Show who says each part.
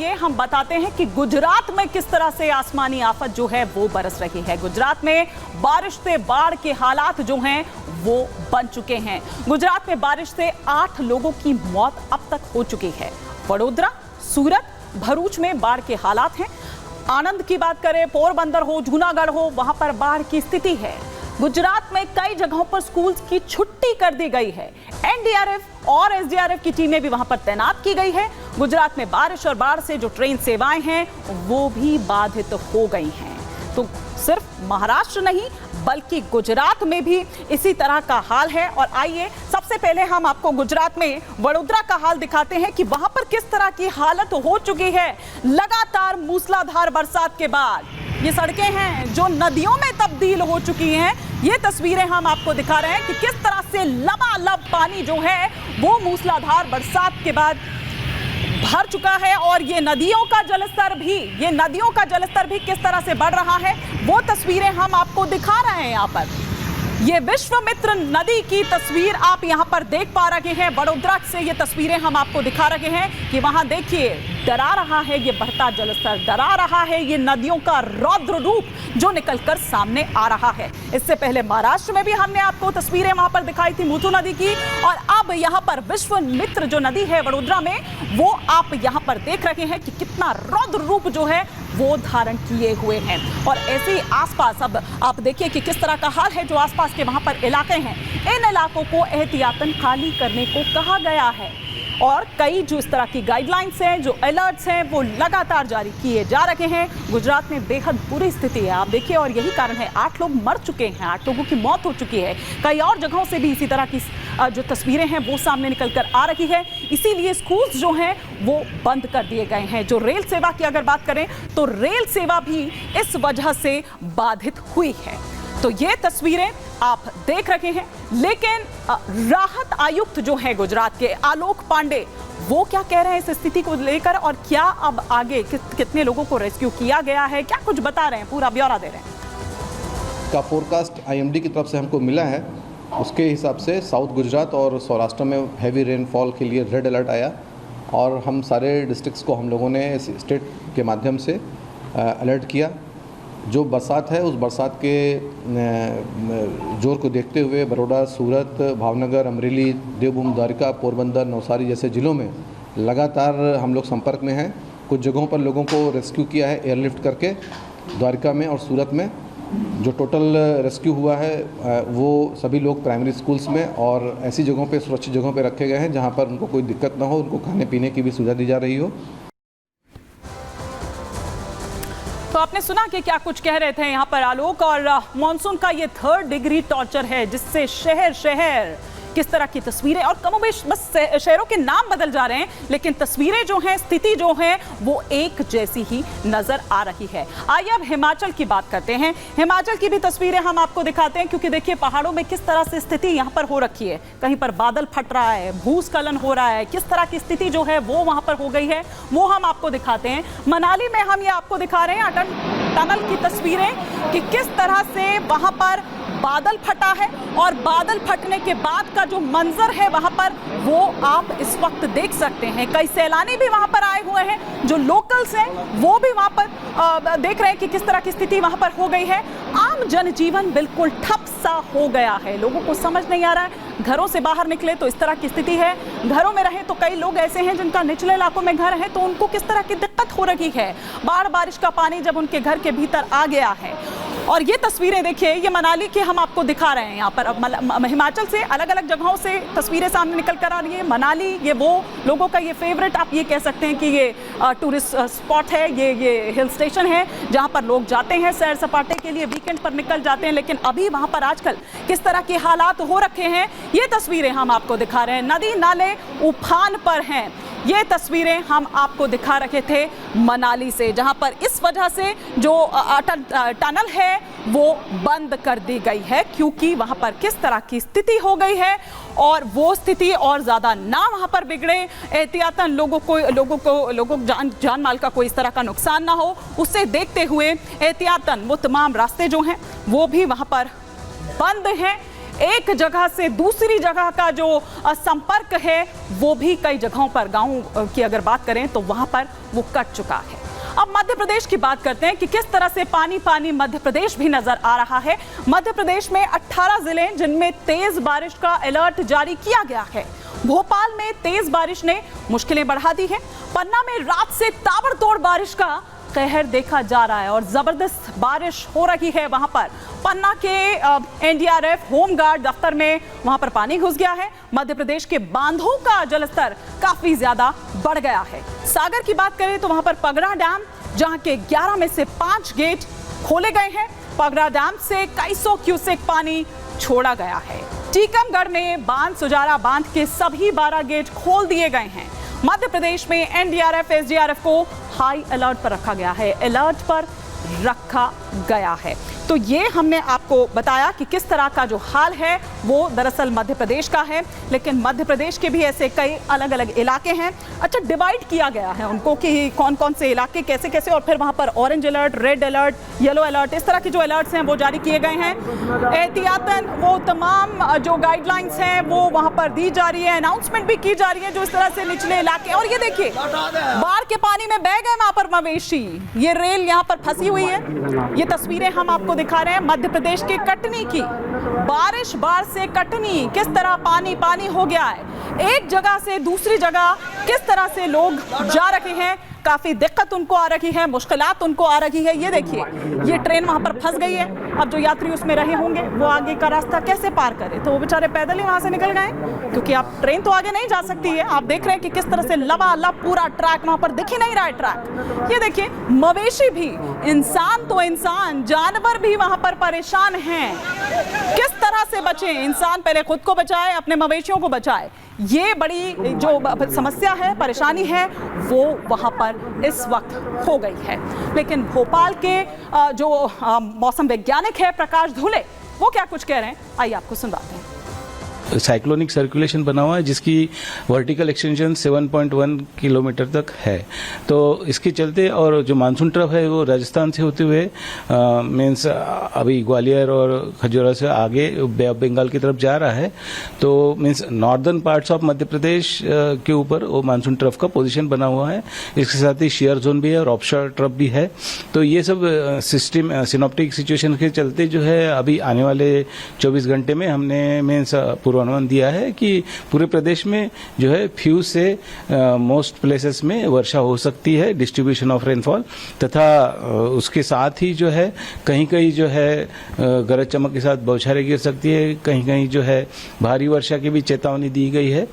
Speaker 1: आइए हम बताते हैं कि गुजरात में किस तरह से आसमानी आफत जो है वो बरस रही है। गुजरात में बारिश से बाढ़ के हालात जो हैं वो बन चुके हैं। गुजरात में बारिश से 8 लोगों की मौत अब तक हो चुकी है। वडोदरा, सूरत, भरूच में बाढ़ के हालात हैं। आनंद की बात करें, पोरबंदर हो, जूनागढ़ हो, वहां पर बाढ़ की स्थिति है। गुजरात में कई जगहों पर स्कूल्स की छुट्टी कर दी गई है। एनडीआरएफ और एसडीआरएफ की टीमें भी वहां पर तैनात की गई है। गुजरात में बारिश और बाढ़ से जो ट्रेन सेवाएं हैं वो भी बाधित हो गई हैं। तो सिर्फ महाराष्ट्र नहीं बल्कि गुजरात में भी इसी तरह का हाल है। और आइए सबसे पहले हम आपको गुजरात में वडोदरा का हाल दिखाते हैं कि वहां पर किस तरह की हालत हो चुकी है। लगातार मूसलाधार बरसात के बाद ये सड़कें हैं जो नदियों में तब्दील हो चुकी हैं। ये तस्वीरें हम आपको दिखा रहे हैं कि किस तरह से लबालब पानी जो है वो मूसलाधार बरसात के बाद भर चुका है। और ये नदियों का जलस्तर भी किस तरह से बढ़ रहा है वो तस्वीरें हम आपको दिखा रहे हैं। यहाँ पर ये विश्वामित्र नदी की तस्वीर आप यहाँ पर देख पा रहे हैं। वडोदरा से ये तस्वीरें हम आपको दिखा रहे हैं कि वहां देखिए डरा रहा है ये बढ़ता जलस्तर, डरा रहा है ये नदियों का रौद्र रूप जो निकलकर सामने आ रहा है। इससे पहले महाराष्ट्र में भी हमने आपको तस्वीरें वहां पर दिखाई थी मुथु नदी की, और अब यहाँ पर विश्वामित्र जो नदी है वडोदरा में वो आप यहाँ पर देख रहे हैं कि कितना रौद्र रूप जो है वो धारण किए हुए हैं। और ऐसे ही आसपास अब आप देखिए कि किस तरह का हाल है। जो आसपास के वहां पर इलाके हैं, इन इलाकों को एहतियातन खाली करने को कहा गया है। और कई जो इस तरह की गाइडलाइंस हैं, जो अलर्ट्स हैं वो लगातार जारी किए जा रहे हैं। गुजरात में बेहद बुरी स्थिति है आप देखिए, और यही कारण है 8 लोग मर चुके हैं, 8 लोगों की मौत हो चुकी है। कई और जगहों से भी इसी तरह की जो तस्वीरें हैं वो सामने निकल कर आ रही है। इसीलिए स्कूल्स जो हैं वो बंद कर दिए गए हैं। जो रेल सेवा की अगर बात करें तो रेल सेवा भी इस वजह से बाधित हुई है। तो ये तस्वीरें आप देख रहे हैं। लेकिन राहत आयुक्त जो है गुजरात के, आलोक पांडे, वो क्या कह रहे हैं इस स्थिति को लेकर, और क्या अब आगे कितने लोगों को रेस्क्यू किया गया है, क्या कुछ बता रहे हैं, पूरा ब्यौरा दे रहे हैं।
Speaker 2: का फोरकास्ट आईएमडी की तरफ से हमको मिला है, उसके हिसाब से साउथ गुजरात और सौराष्ट्र में हैवी रेनफॉल के लिए रेड अलर्ट आया। और हम सारे डिस्ट्रिक्ट्स को हम लोगों ने स्टेट के माध्यम से अलर्ट किया। जो बरसात है उस बरसात के जोर को देखते हुए बड़ौदा, सूरत, भावनगर, अमरेली, देवभूमि, द्वारका, पोरबंदर, नवसारी जैसे ज़िलों में लगातार हम लोग संपर्क में हैं। कुछ जगहों पर लोगों को रेस्क्यू किया है एयरलिफ्ट करके। द्वारका में और सूरत में जो टोटल रेस्क्यू हुआ है वो सभी लोग प्राइमरी स्कूल्स में और ऐसी जगहों पे, सुरक्षित जगहों पे रखे गए हैं जहाँ पर उनको कोई दिक्कत ना हो, उनको खाने पीने की भी सुविधा दी जा रही हो।
Speaker 1: तो आपने सुना कि क्या कुछ कह रहे थे यहाँ पर आलोक। और मॉनसून का ये 3rd डिग्री टॉर्चर है जिससे शहर शहर किस तरह की तस्वीरें, और कमोबेश बस शहरों के नाम बदल जा रहे हैं लेकिन तस्वीरें जो हैं, स्थिति जो है वो एक जैसी ही नजर आ रही है। आइए अब हिमाचल की बात करते हैं। हिमाचल की भी तस्वीरें हम आपको दिखाते हैं क्योंकि देखिए पहाड़ों में किस तरह से स्थिति यहाँ पर हो रखी है। कहीं पर बादल फट रहा है, भूस्खलन हो रहा है, किस तरह की स्थिति जो है वो वहां पर हो गई है वो हम आपको दिखाते हैं। मनाली में हम ये आपको दिखा रहे हैं अटल टनल की तस्वीरें कि किस तरह से वहां पर बादल फटा है, और बादल फटने के बाद का जो मंजर है वहां पर वो आप इस वक्त देख सकते हैं। कई सैलानी भी वहां पर आए हुए हैं, जो लोकल्स हैं वो भी वहां पर देख रहे हैं कि किस तरह की स्थिति वहां पर हो गई है। आम जनजीवन बिल्कुल ठप सा हो गया है, लोगों को समझ नहीं आ रहा है। घरों से बाहर निकले तो इस तरह की स्थिति है, घरों में रहे तो कई लोग ऐसे हैं जिनका निचले इलाकों में घर है तो उनको किस तरह की दिक्कत हो रही है। बाढ़ बारिश का पानी जब उनके घर के भीतर आ गया है। और ये तस्वीरें देखिए, ये मनाली के हम आपको दिखा रहे हैं। यहाँ पर हिमाचल से अलग अलग जगहों से तस्वीरें सामने निकल कर आ रही है। मनाली ये वो लोगों का ये फेवरेट, आप ये कह सकते हैं कि ये टूरिस्ट स्पॉट है, ये हिल स्टेशन है जहाँ पर लोग जाते हैं सैर सपाटे के लिए, वीकेंड पर निकल जाते हैं। लेकिन अभी वहाँ पर आजकल किस तरह के हालात हो रखे हैं ये तस्वीरें हम आपको दिखा रहे हैं। नदी नाले उफान पर हैं। ये तस्वीरें हम आपको दिखा रखे थे मनाली से, जहां पर इस वजह से जो अटल टनल है वो बंद कर दी गई है क्योंकि वहां पर किस तरह की स्थिति हो गई है। और वो स्थिति और ज़्यादा ना वहां पर बिगड़े, एहतियातन लोगों जान माल का कोई इस तरह का नुकसान ना हो, उससे देखते हुए एहतियातन वो तमाम रास्ते जो हैं वो भी वहां पर बंद हैं। एक जगह से दूसरी जगह का जो संपर्क है वो भी कई जगहों पर, गांव की अगर बात करें तो वहां पर वो कट चुका है। अब मध्य प्रदेश की बात करते हैं कि किस तरह से पानी पानी मध्य प्रदेश भी नजर आ रहा है। मध्य प्रदेश में 18 जिले जिनमें तेज बारिश का अलर्ट जारी किया गया है। भोपाल में तेज बारिश ने मुश्किलें बढ़ा दी है। पन्ना में रात से ताबड़तोड़ बारिश का कहर देखा जा रहा है और जबरदस्त बारिश हो रही है। वहां पर पन्ना के एनडीआरएफ होमगार्ड दफ्तर में वहां पर पानी घुस गया है। मध्य प्रदेश के बांधों का जलस्तर काफी ज्यादा बढ़ गया है। सागर की बात करें तो वहां पर पगड़ा डैम, जहां के 11 में से 5 गेट खोले गए हैं। पगड़ा डैम से कई सौ क्यूसेक पानी छोड़ा गया है। टीकमगढ़ में बांध सुजारा बांध के सभी 12 गेट खोल दिए गए हैं। मध्य प्रदेश में एनडीआरएफ एसडीआरएफ को हाई अलर्ट पर रखा गया है, अलर्ट पर रखा गया है। तो ये हमने आपको बताया कि किस तरह का जो हाल है वो दरअसल मध्य प्रदेश का है, लेकिन मध्य प्रदेश के भी ऐसे कई अलग अलग इलाके हैं। अच्छा, डिवाइड किया गया है उनको कि कौन कौन से इलाके कैसे कैसे, और फिर वहाँ पर orange alert, red alert, yellow alert, इस तरह के जो अलर्ट्स हैं वो जारी किए गए हैं। एहतियातन वो तमाम जो गाइडलाइंस हैं वो वहाँ पर दी जा रही है, अनाउंसमेंट भी की जा रही है जो इस तरह से निचले इलाके। और ये देखिए, बाढ़ के पानी में बह गए वहाँ पर मवेशी, ये रेल यहाँ पर फंसी हुई है। ये तस्वीरें हम आपको दिखा रहे हैं मध्य प्रदेश के कटनी की। बारिश बाढ़ से कटनी, किस तरह पानी पानी हो गया है। एक जगह से दूसरी जगह किस तरह से लोग जा रहे हैं, काफी दिक्कत उनको आ रही है, मुश्किलात उनको आ रही है। ये देखिए, ये ट्रेन वहां पर फंस गई है। अब जो यात्री उसमें रहे होंगे वो आगे का रास्ता कैसे पार करें, तो वो बेचारे पैदल ही वहां से निकल गए, क्योंकि आप ट्रेन तो आगे नहीं जा सकती है। आप देख रहे हैं कि किस तरह से लबालब पूरा ट्रैक वहां पर दिख ही नहीं रहा है ट्रैक। ये देखिए, मवेशी भी, इंसान तो इंसान, जानवर भी वहां पर परेशान हैं। किस तरह से बचे इंसान, पहले खुद को बचाए, अपने मवेशियों को बचाए। ये बड़ी जो समस्या है, परेशानी है, वो वहां पर इस वक्त हो गई है। लेकिन भोपाल के जो मौसम वैज्ञानिक है प्रकाश धुले, वो क्या कुछ कह रहे हैं, आइए आपको सुनाते हैं।
Speaker 3: साइक्लोनिक सर्कुलेशन बना हुआ है जिसकी वर्टिकल एक्सटेंशन 7.1 किलोमीटर तक है। तो इसके चलते, और जो मानसून ट्रफ है वो राजस्थान से होते हुए मीन्स अभी ग्वालियर और खजुरा से आगे बे ऑफ बंगाल की तरफ जा रहा है। तो means northern parts of Madhya Pradesh के ऊपर वो मानसून ट्रफ का पोजीशन बना हुआ है। इसके साथ ही शेयर जोन भी है और ऑफशोर ट्रफ भी है। तो ये सब सिस्टम सिनॉप्टिक सिचुएशन के चलते जो है अभी आने वाले 24 घंटे में हमने मीन्स पूर्वानुमान दिया है कि पूरे प्रदेश में जो है फ्यू से मोस्ट प्लेसेस में वर्षा हो सकती है, डिस्ट्रीब्यूशन ऑफ रेनफॉल, तथा उसके साथ ही जो है कहीं कहीं जो है गरज चमक के साथ बौछारें गिर सकती है, कहीं कहीं जो है भारी वर्षा की भी चेतावनी दी गई है।